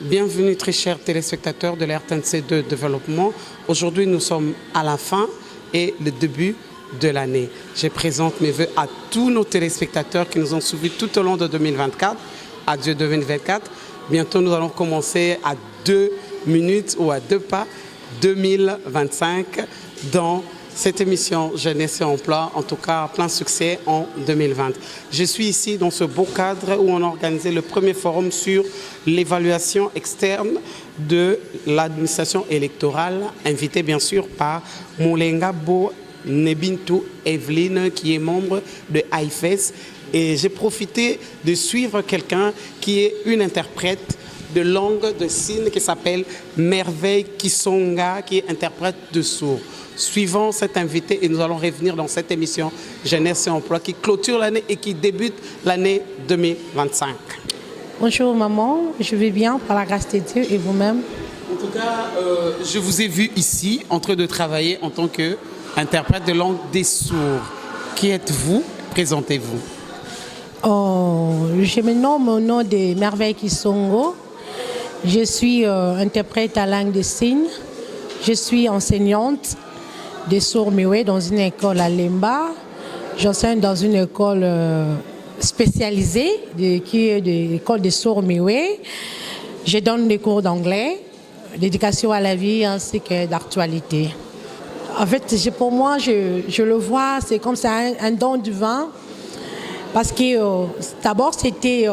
Bienvenue très chers téléspectateurs de l'RTNC2 Développement. Aujourd'hui nous sommes à la fin et le début de l'année. Je présente mes vœux à tous nos téléspectateurs qui nous ont suivis tout au long de 2024. Adieu 2024. Bientôt nous allons commencer à 2 minutes ou à 2 pas 2025 dans cette émission Jeunesse et Emploi, en tout cas plein succès en 2020. Je suis ici dans ce beau cadre où on a organisé le premier forum sur l'évaluation externe de l'administration électorale, invité bien sûr par Moulenga Bo Nebintu Evelyne qui est membre de AIFES. Et j'ai profité de suivre quelqu'un qui est une interprète de langue de signes qui s'appelle Merveille Kisonga, qui est interprète de sourds. Suivons cet invité et nous allons revenir dans cette émission Jeunesse et Emploi qui clôture l'année et qui débute l'année 2025. Bonjour maman, je vais bien par la grâce de Dieu et vous-même. En tout cas, je vous ai vu ici en train de travailler en tant qu'interprète de langue des sourds. Qui êtes-vous? Présentez-vous. Je me nomme au nom de Merveille Kisongo. Je suis interprète à langue des signes. Je suis enseignante des sourds muets dans une école à Lemba. J'enseigne dans une école spécialisée qui est l'école des sourds muets. Je donne des cours d'anglais, d'éducation à la vie ainsi que d'actualité. En fait, pour moi, je le vois, c'est comme ça un don divin. Parce que d'abord, c'était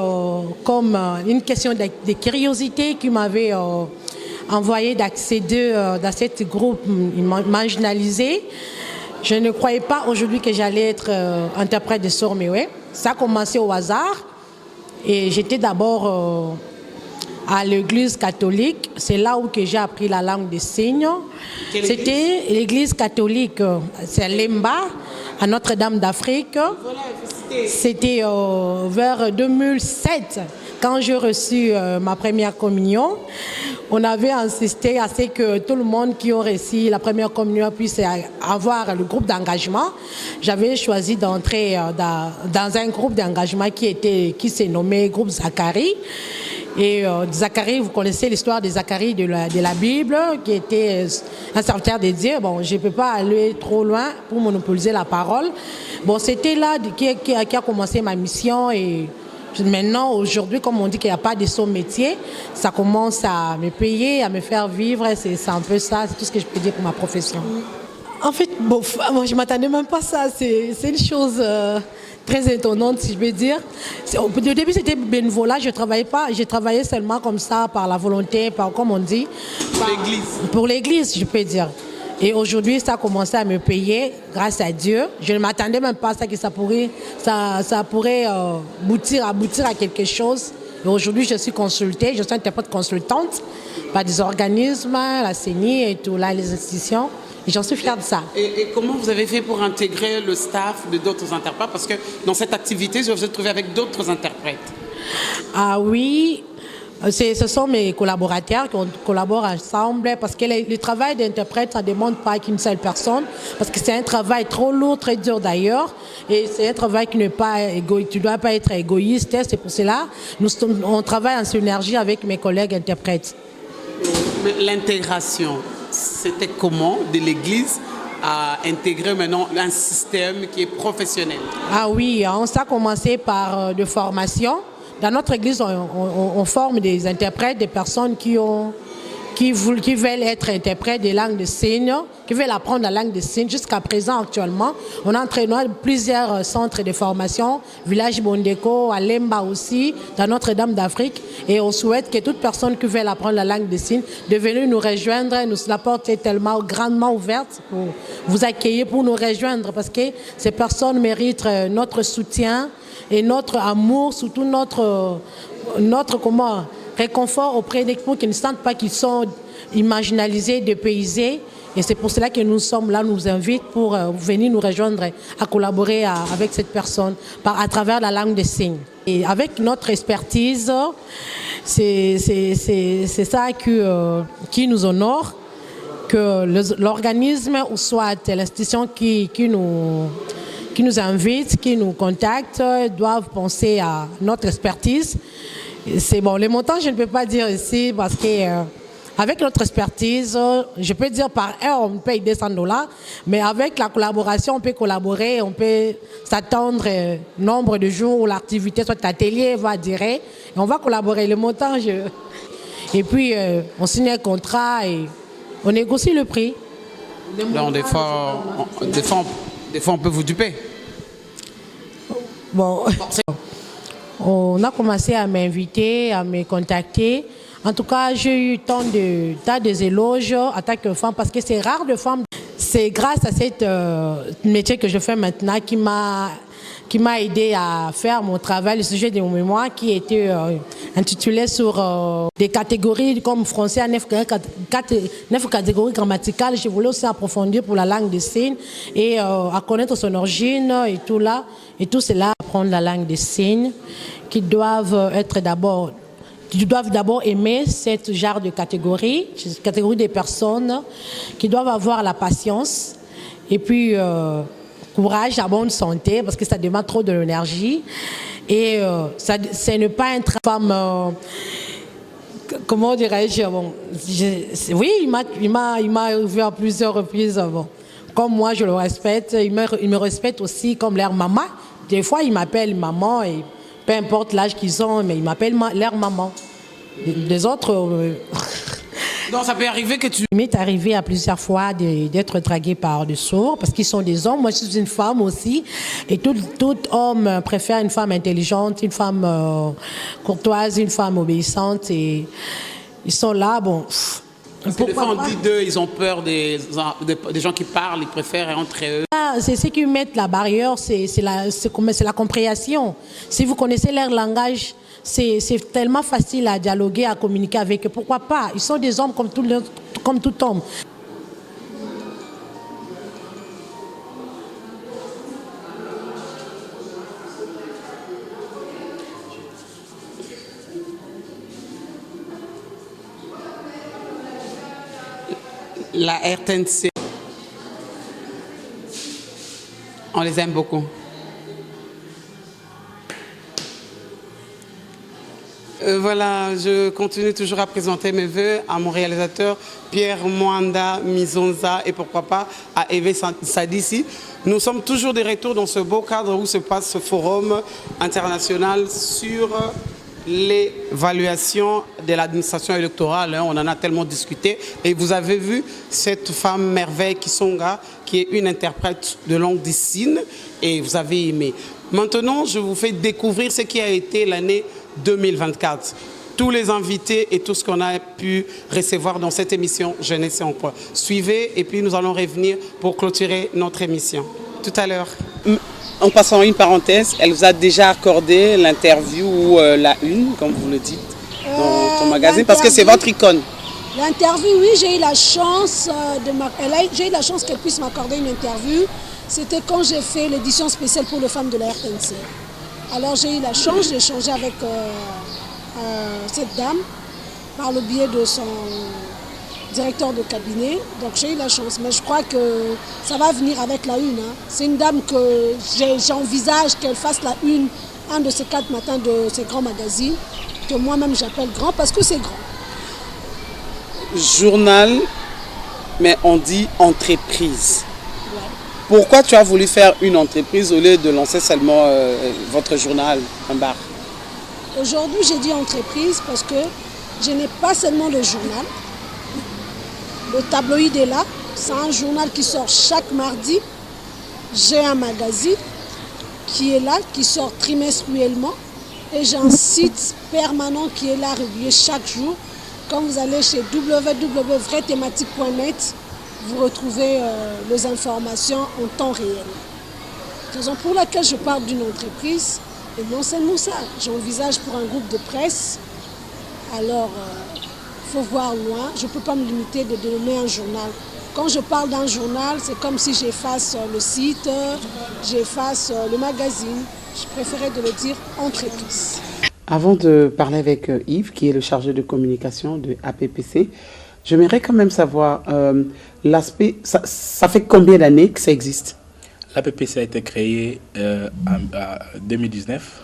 comme une question de curiosité qui m'avait envoyé d'accéder dans ce groupe marginalisé. Je ne croyais pas aujourd'hui que j'allais être interprète de sourds muets. Ça a commencé au hasard. Et j'étais d'abord à l'église catholique. C'est là où j'ai appris la langue des signes. C'était l'église catholique, c'est à Lemba, à Notre-Dame d'Afrique. C'était vers 2007, quand j'ai reçu ma première communion. On avait insisté à ce que tout le monde qui aurait reçu la première communion puisse avoir le groupe d'engagement. J'avais choisi d'entrer dans un groupe d'engagement qui s'est nommé groupe Zacharie. Et Zacharie, vous connaissez l'histoire de Zacharie de la Bible, qui était un serviteur de Dieu. Bon, je ne peux pas aller trop loin pour monopoliser la parole. Bon, c'était là qui a commencé ma mission. Et maintenant, aujourd'hui, comme on dit qu'il n'y a pas de son métier, ça commence à me payer, à me faire vivre. C'est un peu ça, c'est tout ce que je peux dire pour ma profession. En fait, bon, moi, je ne m'attendais même pas à ça. C'est une chose très étonnante, si je peux dire. Au début, c'était bénévolat. Je travaillais seulement comme ça, par la volonté, comme on dit. Pour l'église. Pour l'église, je peux dire. Et aujourd'hui, ça a commencé à me payer, grâce à Dieu. Je ne m'attendais même pas à ça, que ça pourrait aboutir à quelque chose. Et aujourd'hui, je suis consultée, je suis interprète consultante par des organismes, la CENI et tout, là, les institutions. Et j'en suis fière de ça. Et comment vous avez fait pour intégrer le staff de d'autres interprètes? Parce que dans cette activité, je vous ai trouvé avec d'autres interprètes. Ah oui, ce sont mes collaborateurs qui collaborent ensemble. Parce que le travail d'interprète, ça ne demande pas qu'une seule personne. Parce que c'est un travail trop lourd, très dur d'ailleurs. Et c'est un travail qui n'est pas égoïste. Tu ne dois pas être égoïste. C'est pour cela on travaille en synergie avec mes collègues interprètes. L'intégration, c'était comment de l'Église à intégrer maintenant un système qui est professionnel? Ah oui, ça a commencé par de formation. Dans notre Église, on forme des interprètes, des personnes qui veulent être interprètes des langues de signes, qui veulent apprendre la langue de signes. Jusqu'à présent, actuellement, on entraîne plusieurs centres de formation, Village Bondeko, à Lemba aussi, dans Notre-Dame d'Afrique. Et on souhaite que toute personne qui veut apprendre la langue de signes de venir nous rejoindre. La porte est tellement grandement ouverte pour vous accueillir, pour nous rejoindre, parce que ces personnes méritent notre soutien et notre amour, surtout notre réconfort auprès d'eux pour qu'ils ne sentent pas qu'ils sont marginalisés, dépaysés. Et c'est pour cela que nous sommes là, nous invite pour venir nous rejoindre, à collaborer avec cette personne à travers la langue des signes. Et avec notre expertise, c'est ça qui nous honore, que l'organisme ou soit l'institution qui nous invite, qui nous contacte, doivent penser à notre expertise C'est bon, les montants, je ne peux pas dire ici parce que avec notre expertise, je peux dire par heure, on paye $200, mais avec la collaboration, on peut collaborer, on peut s'attendre nombre de jours où l'activité, soit l'atelier va durer, et on va collaborer. Le montant, et puis on signe un contrat et on négocie le prix. Donc des fois, on peut vous duper. Bon, on a commencé à m'inviter, à me contacter. En tout cas, j'ai eu tant des éloges en tant que femme parce que c'est rare de femmes. C'est grâce à ce métier que je fais maintenant qui m'a aidé à faire mon travail, le sujet de mon mémoire qui était intitulé sur des catégories comme français à 9 catégories grammaticales. Je voulais aussi approfondir pour la langue des signes et à connaître son origine et tout là. Et tout cela, apprendre la langue des signes qui doivent être d'abord... Ils doivent d'abord aimer ce genre de catégorie des personnes qui doivent avoir la patience et puis courage, la bonne santé parce que ça demande trop de l'énergie et c'est ne pas être femme, comment dirais-je, bon, oui, il m'a vu à plusieurs reprises, bon, comme moi je le respecte, il me respecte aussi comme leur maman. Des fois ils m'appellent maman et peu importe l'âge qu'ils ont, mais ils m'appellent leur maman. Les autres... Donc ça peut arriver que tu... Il m'est arrivé à plusieurs fois d'être dragué par des sourds parce qu'ils sont des hommes. Moi, je suis une femme aussi. Et tout homme préfère une femme intelligente, une femme courtoise, une femme obéissante. Et ils sont là, bon... Parce que des fois, on dit d'eux, ils ont peur des gens qui parlent, ils préfèrent entre eux. C'est ce qui met la barrière, c'est la compréhension. Si vous connaissez leur langage, c'est tellement facile à dialoguer, à communiquer avec eux. Pourquoi pas? Ils sont des hommes comme tout homme. La RTNC, on les aime beaucoup. Voilà, je continue toujours à présenter mes voeux à mon réalisateur Pierre Mwanda Mizonza et pourquoi pas à Eve Sadissi. Nous sommes toujours de retour dans ce beau cadre où se passe ce forum international sur l'évaluation de l'administration électorale. On en a tellement discuté et vous avez vu cette femme merveille Kisonga qui est une interprète de langue des signes et vous avez aimé. Maintenant, je vous fais découvrir ce qui a été l'année 2024. Tous les invités et tout ce qu'on a pu recevoir dans cette émission Jeunesse et Emploi. Suivez et puis nous allons revenir pour clôturer notre émission. Tout à l'heure. En passant une parenthèse, elle vous a déjà accordé l'interview ou la une, comme vous le dites, dans ton magazine, parce que c'est votre icône. L'interview, oui, j'ai eu la chance qu'elle puisse m'accorder une interview. C'était quand j'ai fait l'édition spéciale pour les femmes de la RTNC. Alors j'ai eu la chance d'échanger avec cette dame par le biais de son directeur de cabinet. Donc j'ai eu la chance, mais je crois que ça va venir avec la une. Hein. C'est une dame que j'envisage qu'elle fasse la une un de ces 4 matins de ces grands magazines, que moi-même j'appelle grand parce que c'est grand. Journal, mais on dit entreprise. Ouais. Pourquoi tu as voulu faire une entreprise au lieu de lancer seulement votre journal, un bar? Aujourd'hui, j'ai dit entreprise parce que je n'ai pas seulement le journal. Le tabloïd est là. C'est un journal qui sort chaque mardi. J'ai un magazine qui est là, qui sort trimestriellement. Et j'ai un site permanent qui est là, régulier chaque jour. Quand vous allez chez www.vraithématique.net, vous retrouvez les informations en temps réel. Raison pour laquelle je parle d'une entreprise, et non seulement ça, j'envisage pour un groupe de presse. Alors, il faut voir loin. Je ne peux pas me limiter de donner un journal. Quand je parle d'un journal, c'est comme si j'efface le site, j'efface le magazine. Je préférais de le dire entreprise. Avant de parler avec Yves, qui est le chargé de communication de APPC, j'aimerais quand même savoir l'aspect, ça fait combien d'années que ça existe? L'APPC a été créé en 2019.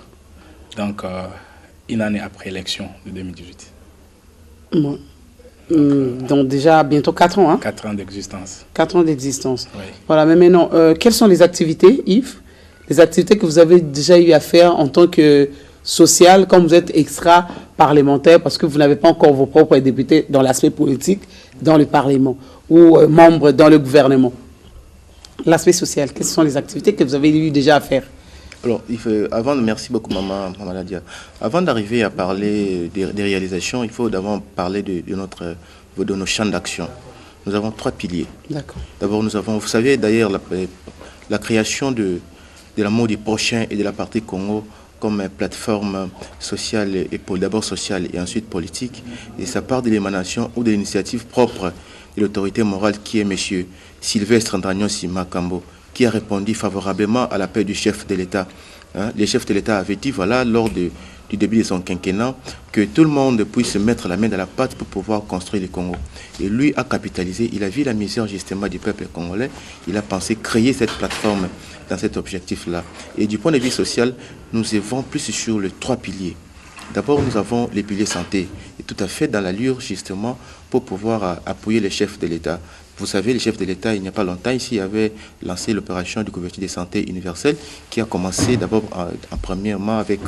Donc, une année après l'élection de 2018. Bon. Donc déjà bientôt 4 ans. Hein? 4 ans d'existence. 4 ans d'existence. Oui. Voilà, mais maintenant, quelles sont les activités, Yves? Les activités que vous avez déjà eu à faire en tant que social, quand vous êtes extra-parlementaire, parce que vous n'avez pas encore vos propres députés dans l'aspect politique, dans le Parlement, ou membres dans le gouvernement. L'aspect social, quelles sont les activités que vous avez eu déjà à faire? Alors, merci beaucoup Maman Nadia. Avant d'arriver à parler des réalisations, il faut d'abord parler de nos champs d'action. Nous avons 3 piliers. D'accord. D'abord, vous savez d'ailleurs, la création de l'amour du prochain et de la partie Congo comme plateforme sociale, d'abord sociale et ensuite politique. Et ça part de l'émanation ou de l'initiative propre de l'autorité morale qui est M. Sylvestre Ndranyosi Makambo, qui a répondu favorablement à l'appel du chef de l'État. Hein, le chef de l'État avait dit, voilà, lors du début de son quinquennat, que tout le monde puisse mettre la main dans la pâte pour pouvoir construire le Congo. Et lui a capitalisé, il a vu la misère justement du peuple congolais, il a pensé créer cette plateforme dans cet objectif-là. Et du point de vue social, nous œuvrons plus sur les 3 piliers. D'abord, nous avons les piliers santé, et tout à fait dans l'allure justement pour pouvoir appuyer les chefs de l'État. Vous savez, le chef de l'État, il n'y a pas longtemps, ici, avait lancé l'opération de couverture de santé universelle qui a commencé d'abord premièrement avec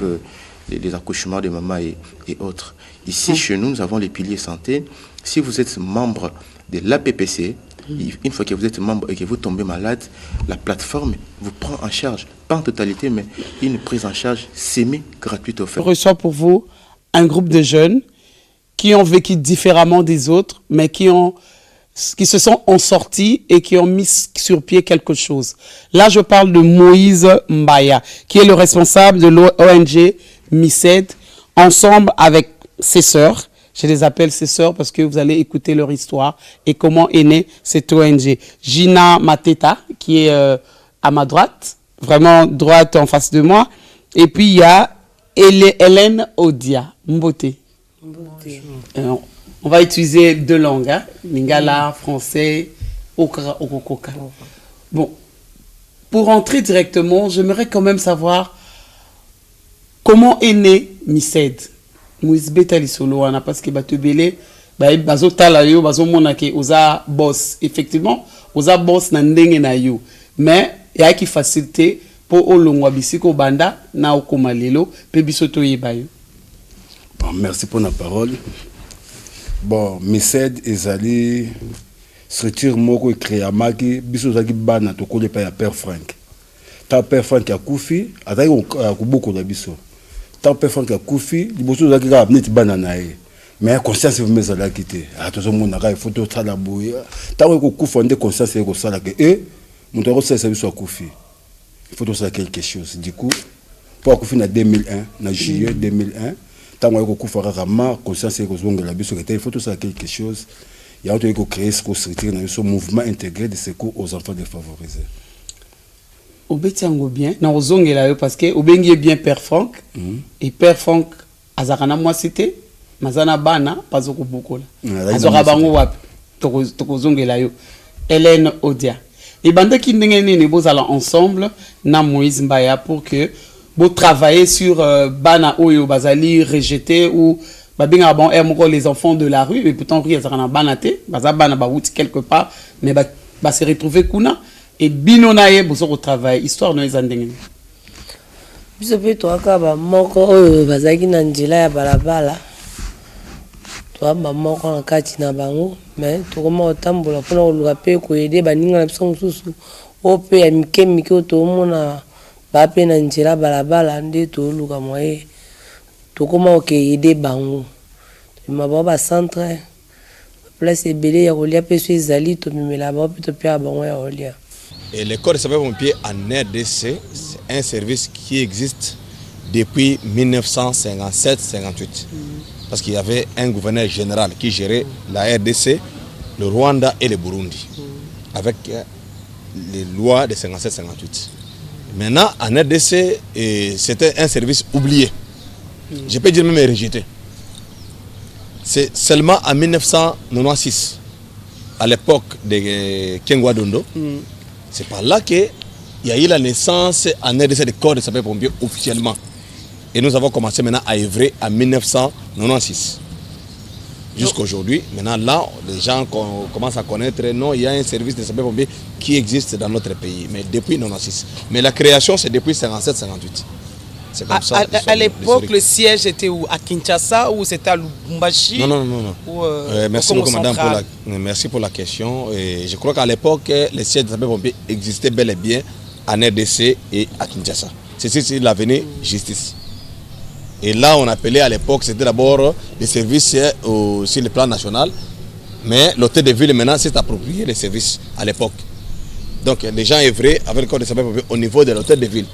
les accouchements de maman et autres. Ici, chez nous, nous avons les piliers santé. Si vous êtes membre de l'APPC, une fois que vous êtes membre et que vous tombez malade, la plateforme vous prend en charge, pas en totalité, mais une prise en charge semi-gratuite offerte. Je reçois pour vous un groupe de jeunes qui ont vécu différemment des autres, mais qui se sont en sortis et qui ont mis sur pied quelque chose. Là, je parle de Moïse Mbaya, qui est le responsable de l'ONG MICED, ensemble avec ses sœurs. Je les appelle ses sœurs parce que vous allez écouter leur histoire et comment est née cette ONG. Gina Mateta, qui est à ma droite, vraiment droite en face de moi. Et puis, il y a Hélène Odia, Mbote. On va utiliser 2 langues, hein? Lingala, français, Okara, Okokoka. Bon, pour entrer directement, j'aimerais quand même savoir comment est né MICED. Moïse Betali solo wana parce que batebele bazo tala yo bazo mona ke oza boss, effectivement oza boss na ndenge na yo, mais ya ki facilité pour olongwa bisiko banda na okoma lelo pe biso to yeba yo. Bon, merci pour la parole. Bon, MICED ezali structure moko créé à maki biso zaki bana to kole pa ya Père Frank. Ta Père Frank ya kufi azaki kuboko na biso. Tant Père Frank a koufi, il bosse aux agriculteurs net bananae. Mais conscience vous met à la quitter. À tout le monde a photo de la bouille. Tant que vous fondez conscience et que ça là que mon tour c'est service à koufi. Il faut faire quelque chose. Du coup, pour koufi en 2001, en juillet 2001, tant que vous faites vraiment conscience et que vous la biso il faut faire quelque chose. Il y a autre que créer ce structure dans ce mouvement intégré de secours aux enfants défavorisés. Obetiango bien na ozongela yo parce que obengi bien Père Frank et Père Frank azakana moi cité mazana bana pazoko bukola azora bango wapi tokozongela yo Hélène Odia et bande ki ndenge nini bozala ensemble na Moïse Mbaya pour que vous travaillez sur bana oyo bazali rejeté ou babinga bon moko les enfants de la rue et pourtant ri azakana bana te bazabana ba wuti quelque part mais ba se retrouver kuna. Et binonaye bozo travail histoire no ezandengeni biso pe to akaba moko oyo bazaki na njila ya balabala to amba moko na kati na bango mais to koma otambola pona oluka pe ko aider baninga na biso mususu o pe ya mike to mona ba pe na njila balabala nde to oluka moye to koma o ke aider bango to maba ba centre place ebele ya kolia pe so ezali to mimela ba pe to pe bango ya kolia. Et le corps de sapeurs-pompiers en RDC, c'est un service qui existe depuis 1957-58. Parce qu'il y avait un gouverneur général qui gérait la RDC, le Rwanda et le Burundi, avec les lois de 57-58. Maintenant, en RDC, c'était un service oublié. Je peux dire même rejeté. C'est seulement en 1996, à l'époque de Kengwa Dondo, c'est par là qu'il y a eu la naissance en RDC des corps de sapeurs-pompiers officiellement. Et nous avons commencé maintenant à œuvrer en 1996. Jusqu'à aujourd'hui, maintenant là, les gens commencent à connaître, non, il y a un service de sapeurs-pompiers qui existe dans notre pays, mais depuis 1996. Mais la création, c'est depuis 57-58. C'est comme ça. À l'époque, le siège était où? À Kinshasa ou c'était à Lubumbashi? Non. Ou, merci beaucoup, madame, merci pour la question. Et je crois qu'à l'époque, les sièges de sapeurs-pompiers existaient bel et bien en RDC et à Kinshasa. C'est l'avenue Justice. Et là, on appelait à l'époque, c'était d'abord les services sur le plan national. Mais l'hôtel de ville, maintenant, s'est approprié les services à l'époque. Donc, les gens œuvraient avec le corps de sapeurs-pompiers au niveau de l'hôtel de ville.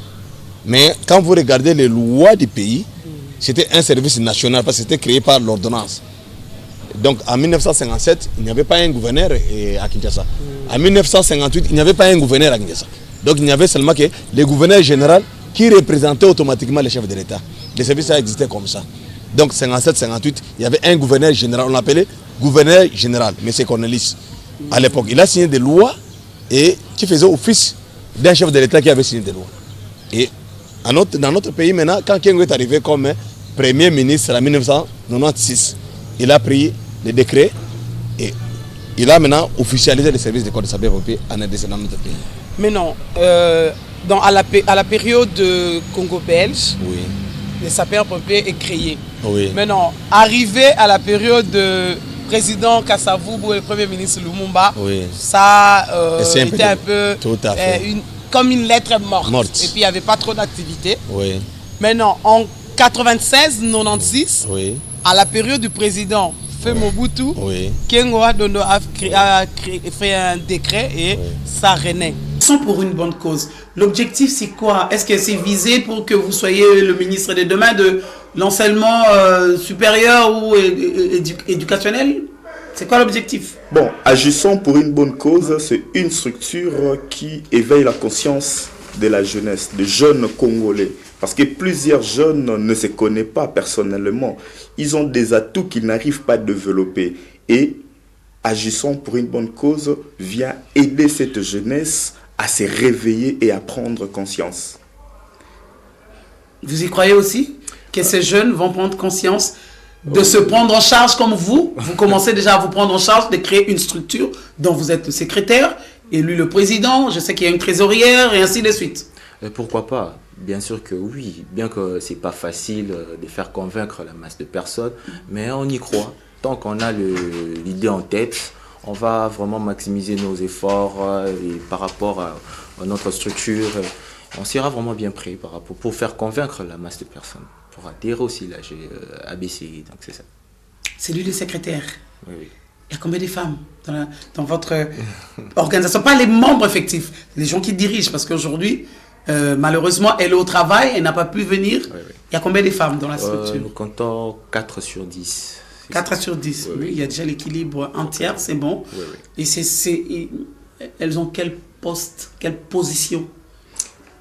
Mais quand vous regardez les lois du pays, c'était un service national parce que c'était créé par l'ordonnance. Donc, en 1957, il n'y avait pas un gouverneur à Kinshasa. En 1958, il n'y avait pas un gouverneur à Kinshasa. Donc, il n'y avait seulement que le gouverneur général qui représentait automatiquement le chef de l'État. Les services existaient comme ça. Donc 57-58, il y avait un gouverneur général, on l'appelait gouverneur général, M. Cornelis. À l'époque, il a signé des lois et qui faisait office d'un chef de l'État qui avait signé des lois. Et dans notre pays maintenant, quand Kengo est arrivé comme Premier ministre en 1996, il a pris les décrets et il a maintenant officialisé les services de corps de sapeurs-pompiers en RDC dans notre pays. Mais non, à la période de Congo belge, oui, les sapeurs-pompiers est créé. Oui. Mais non, arrivé à la période de président Kasavubu et le premier ministre Lumumba, oui, ça était un peu tout à fait. Comme une lettre morte. Et puis il n'y avait pas trop d'activité. Oui. Maintenant, en 96-96, oui, à la période du président Mobutu, oui, Kengo Adondo a fait un décret et oui, ça renaît. Sans pour une bonne cause. L'objectif, c'est quoi? Est-ce que c'est visé pour que vous soyez le ministre de demain de l'enseignement supérieur ou éducationnel? C'est quoi l'objectif? Bon, Agissons pour une bonne cause, c'est une structure qui éveille la conscience de la jeunesse, des jeunes Congolais. Parce que plusieurs jeunes ne se connaissent pas personnellement. Ils ont des atouts qu'ils n'arrivent pas à développer. Et Agissons pour une bonne cause vient aider cette jeunesse à se réveiller et à prendre conscience. Vous y croyez aussi que ces jeunes vont prendre conscience de se prendre en charge comme vous? Vous commencez déjà à vous prendre en charge de créer une structure dont vous êtes le secrétaire, et lui le président, je sais qu'il y a une trésorière et ainsi de suite. Pourquoi pas? Bien sûr que oui, bien que c'est pas facile de faire convaincre la masse de personnes, mais on y croit. Tant qu'on a l'idée en tête, on va vraiment maximiser nos efforts et par rapport à notre structure, on sera vraiment bien prêt pour faire convaincre la masse de personnes, pour adhérer aussi à ABCI, donc c'est ça. C'est lui le secrétaire? Oui, oui. Il y a combien de femmes dans votre organisation? Pas les membres effectifs, les gens qui dirigent, parce qu'aujourd'hui, malheureusement, elle est au travail, elle n'a pas pu venir. Oui, oui. Il y a combien de femmes dans la structure? Nous comptons 4 sur 10. 4 sur 10, oui, oui. Il y a déjà l'équilibre entier, c'est bon. Oui, oui. Et elles ont quel poste, quelle position?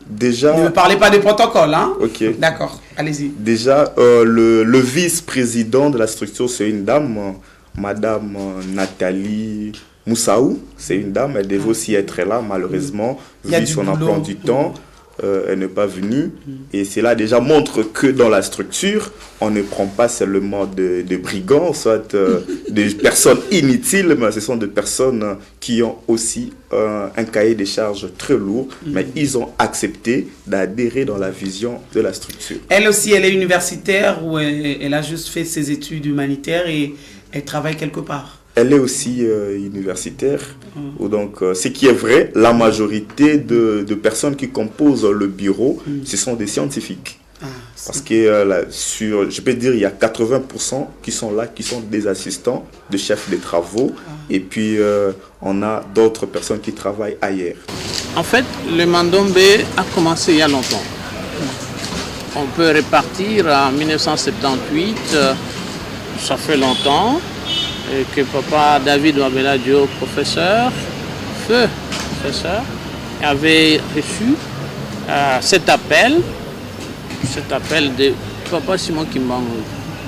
Déjà... Ne me parlez pas des protocoles, hein? Ok. D'accord, allez-y. Déjà, le vice-président de la structure, c'est une dame, Madame Nathalie Moussaou. C'est une dame, elle devait aussi être là, malheureusement, vu son emploi du temps. Elle n'est pas venue. Et cela déjà montre que dans la structure, on ne prend pas seulement des brigands, soit des personnes inutiles, mais ce sont des personnes qui ont aussi un cahier des charges très lourd, mais ils ont accepté d'adhérer dans la vision de la structure. Elle aussi, elle est universitaire ou elle a juste fait ses études humanitaires et elle travaille quelque part? Elle est aussi universitaire. Donc, ce qui est vrai, la majorité de personnes qui composent le bureau, ce sont des scientifiques. Parce que, je peux dire, il y a 80% qui sont là, qui sont des assistants de chefs de travaux. Et puis, on a d'autres personnes qui travaillent ailleurs. En fait, le Mandombe a commencé il y a longtemps. On peut repartir en 1978. Ça fait longtemps. Et que papa David Wabela Dio, professeur, avait reçu cet appel de papa Simon Kimbangu,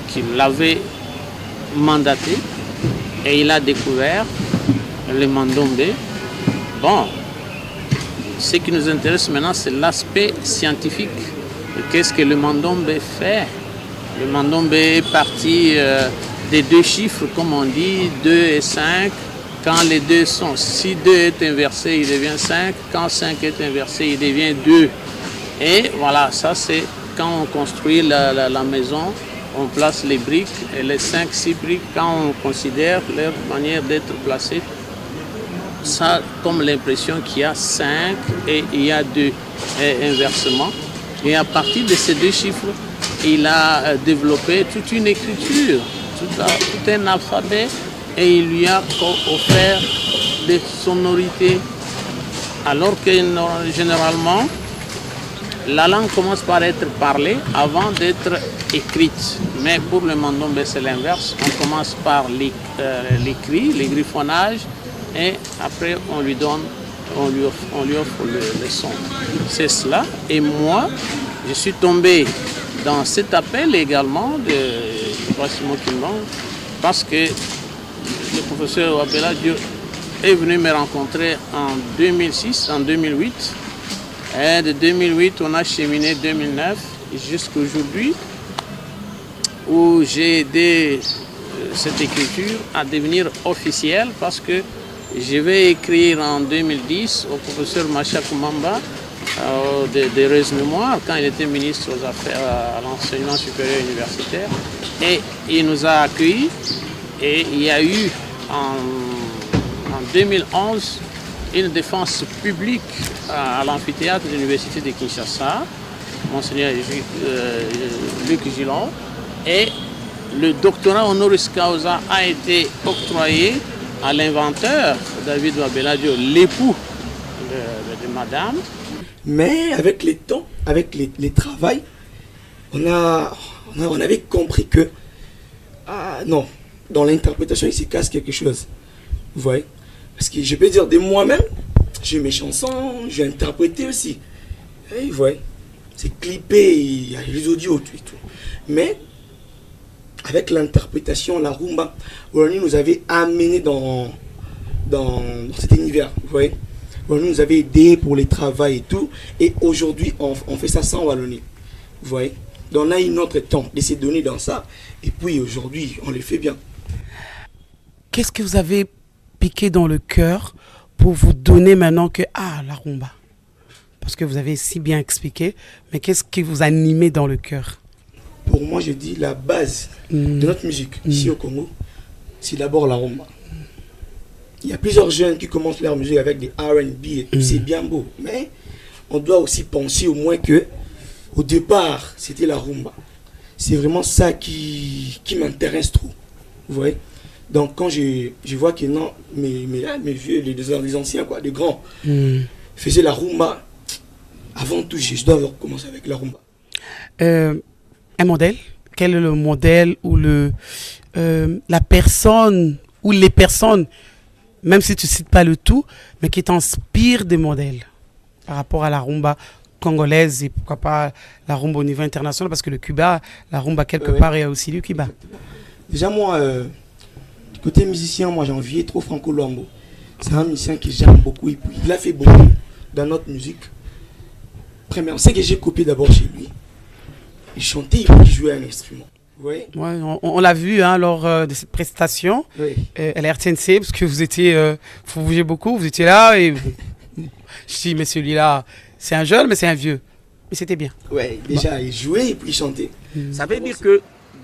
qui l'avait mandaté, et il a découvert le Mandombe. Bon, ce qui nous intéresse maintenant, c'est l'aspect scientifique qu'est-ce que le mandombe fait? Le mandombe est parti des deux chiffres, comme on dit, 2 et 5. Quand les deux sont, si 2 est inversé, il devient 5. Quand 5 est inversé, il devient 2. Et voilà, ça c'est quand on construit la maison, on place les briques et les 5-6 briques, quand on considère leur manière d'être placées, ça comme l'impression qu'il y a 5 et il y a 2, et inversement. Et à partir de ces deux chiffres, il a développé toute une écriture, tout un alphabet, et il lui a offert des sonorités. Alors que généralement, la langue commence par être parlée avant d'être écrite. Mais pour le mandombe, c'est l'inverse. On commence par l'écrit, les griffonnages, et après on lui offre le son. C'est cela. Et moi, je suis tombé dans cet appel également de Simon Kimban, parce que le professeur Wabela Dieu est venu me rencontrer en 2006, en 2008. Et de 2008, on a cheminé 2009 jusqu'à aujourd'hui, où j'ai aidé cette écriture à devenir officielle, parce que je vais écrire en 2010 au professeur Macha Koumamba des Roses Mémoires, quand il était ministre aux Affaires à l'enseignement supérieur universitaire. Et il nous a accueillis, et il y a eu en 2011 une défense publique à l'amphithéâtre de l'université de Kinshasa, Monseigneur Luc Gillon, et le doctorat honoris causa a été octroyé à l'inventeur David Wabeladio, l'époux de madame. Mais avec les temps, avec les travails, on avait compris que non, dans l'interprétation il se casse quelque chose. Vous voyez? Parce que je peux dire de moi-même, j'ai mes chansons, j'ai interprété aussi. Et vous voyez, c'est clippé, il y a les audios, tout et tout. Mais avec l'interprétation, la rumba, Wallonie nous avait amené dans cet univers. Vous voyez, Wallonie nous avait aidé pour les travaux et tout. Et aujourd'hui, on fait ça sans Wallonie. Vous voyez, donc on a une autre temps de se donner dans ça. Et puis aujourd'hui, on le fait bien. Qu'est-ce que vous avez piqué dans le cœur pour vous donner maintenant que la rumba, parce que vous avez si bien expliqué, mais qu'est-ce qui vous animait dans le cœur? Pour moi, je dis la base de notre musique ici au Congo, c'est d'abord la rumba. Il y a plusieurs jeunes qui commencent leur musique avec des R&B et tout, c'est bien beau, mais on doit aussi penser au moins que au départ c'était la rumba. C'est vraiment ça qui m'intéresse trop, vous voyez. Donc quand je vois que non, mes vieux, les anciens, quoi, les grands, faisaient la rumba, avant tout, je dois commencer avec la rumba. Un modèle? Quel est le modèle ou la personne ou les personnes, même si tu ne cites pas le tout, mais qui t'inspirent des modèles par rapport à la rumba congolaise et pourquoi pas la rumba au niveau international, parce que le Cuba, la rumba quelque part, il y a aussi le Cuba. Déjà moi... côté musicien, moi j'enviais trop Franco Luambo. C'est un musicien que j'aime beaucoup et puis il a fait beaucoup dans notre musique. Premièrement, c'est que j'ai copié d'abord chez lui. Il chantait et puis il jouait un instrument. Vous voyez? Ouais, on l'a vu lors de cette prestation à la RTNC, parce que vous étiez, vous bougez beaucoup, vous étiez là et je dis mais celui-là, c'est un jeune mais c'est un vieux. Mais c'était bien. Ouais, déjà il jouait et puis il chantait. Ça veut dire que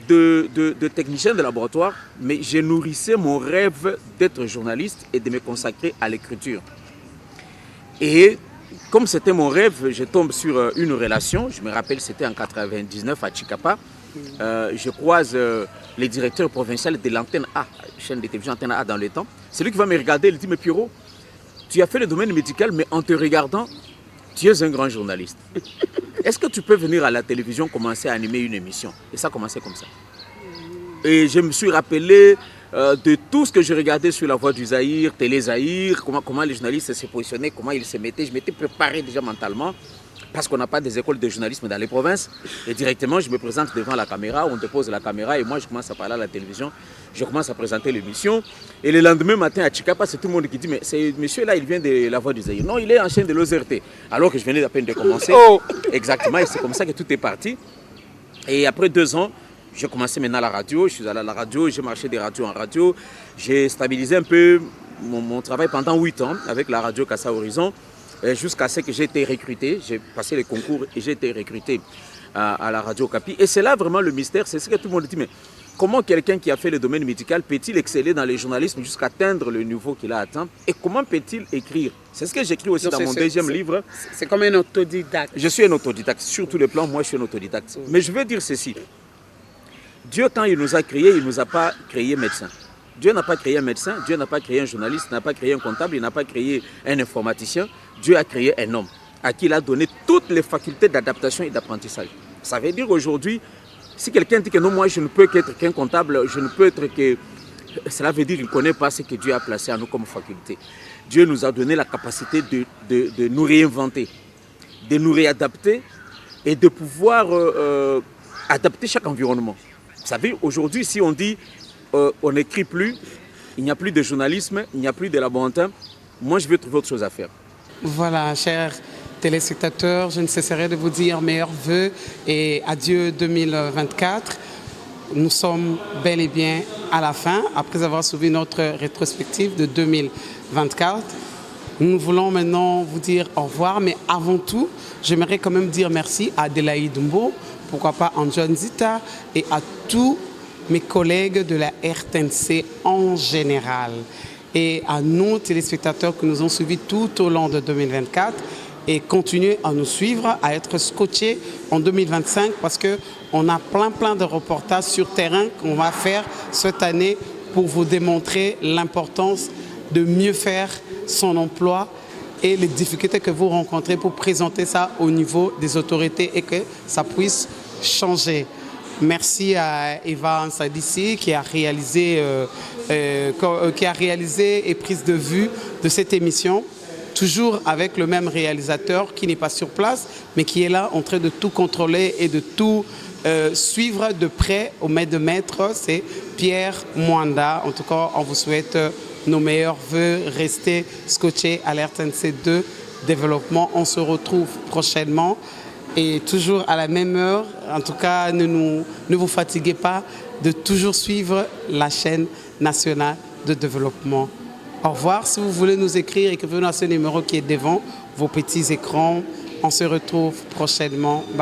de technicien de laboratoire, mais je nourrissais mon rêve d'être journaliste et de me consacrer à l'écriture. Et comme c'était mon rêve, je tombe sur une relation. Je me rappelle, c'était en 99 à Chikapa. Je croise le directeur provincial de l'antenne A, chaîne de télévision antenne A dans le temps. C'est lui qui va me regarder, il dit, mais Pierrot, tu as fait le domaine médical, mais en te regardant, tu es un grand journaliste. Est-ce que tu peux venir à la télévision commencer à animer une émission? Et ça a commencé comme ça. Et je me suis rappelé de tout ce que je regardais sur La Voix du Zaïre, Télé Zaïre, comment les journalistes se positionnaient, comment ils se mettaient. Je m'étais préparé déjà mentalement. parce qu'on n'a pas des écoles de journalisme dans les provinces. Et directement, je me présente devant la caméra, on dépose la caméra et moi, je commence à parler à la télévision. Je commence à présenter l'émission. Et le lendemain matin à Chikapa, c'est tout le monde qui dit, mais ce monsieur-là, il vient de la Voix du Zaïre. Non, il est en chaîne de l'OZRT. Alors que je venais à peine de commencer. Oh. Exactement, et c'est comme ça que tout est parti. Et après 2 ans, j'ai commencé maintenant à la radio. Je suis allé à la radio, j'ai marché de radio en radio. J'ai stabilisé un peu mon travail pendant 8 ans avec la radio Kassa Horizon. Jusqu'à ce que j'ai été recruté, j'ai passé les concours et j'ai été recruté à la radio Okapi. Et c'est là vraiment le mystère, c'est ce que tout le monde dit, mais comment quelqu'un qui a fait le domaine médical peut-il exceller dans le journalisme jusqu'à atteindre le niveau qu'il a atteint? Et comment peut-il écrire? C'est ce que j'écris aussi dans mon deuxième livre. C'est comme un autodidacte. Je suis un autodidacte, sur tous les plans, moi je suis un autodidacte. Mais je veux dire ceci, Dieu quand il nous a créés, il ne nous a pas créés médecins. Dieu n'a pas créé un médecin, Dieu n'a pas créé un journaliste, n'a pas créé un comptable, il n'a pas créé un informaticien. Dieu a créé un homme à qui il a donné toutes les facultés d'adaptation et d'apprentissage. Ça veut dire aujourd'hui, si quelqu'un dit que non, moi je ne peux qu'être qu'un comptable, je ne peux être que... Cela veut dire qu'il ne connaît pas ce que Dieu a placé à nous comme faculté. Dieu nous a donné la capacité de nous réinventer, de nous réadapter et de pouvoir adapter chaque environnement. Vous savez, aujourd'hui, si on dit... on n'écrit plus, il n'y a plus de journalisme, il n'y a plus de laborantin. Moi, je veux trouver autre chose à faire. Voilà, chers téléspectateurs, je ne cesserai de vous dire meilleurs vœux et adieu 2024. Nous sommes bel et bien à la fin, après avoir suivi notre rétrospective de 2024. Nous voulons maintenant vous dire au revoir, mais avant tout, j'aimerais quand même dire merci à Adélaïde Mbo, pourquoi pas Antoine Zita et à tous mes collègues de la RTNC en général et à nos téléspectateurs qui nous ont suivis tout au long de 2024 et continuer à nous suivre, à être scotchés en 2025 parce qu'on a plein de reportages sur terrain qu'on va faire cette année pour vous démontrer l'importance de mieux faire son emploi et les difficultés que vous rencontrez pour présenter ça au niveau des autorités et que ça puisse changer. Merci à Eva Ansadissi qui a réalisé et prise de vue de cette émission, toujours avec le même réalisateur qui n'est pas sur place, mais qui est là en train de tout contrôler et de tout suivre de près au maître de maître, c'est Pierre Mwanda. En tout cas, on vous souhaite nos meilleurs vœux. Restez scotchés à l'RTNC2 Développement. On se retrouve prochainement. Et toujours à la même heure, en tout cas, ne vous fatiguez pas de toujours suivre la chaîne nationale de développement. Au revoir. Si vous voulez nous écrire, écrivez-nous à ce numéro qui est devant vos petits écrans. On se retrouve prochainement. Bye bye.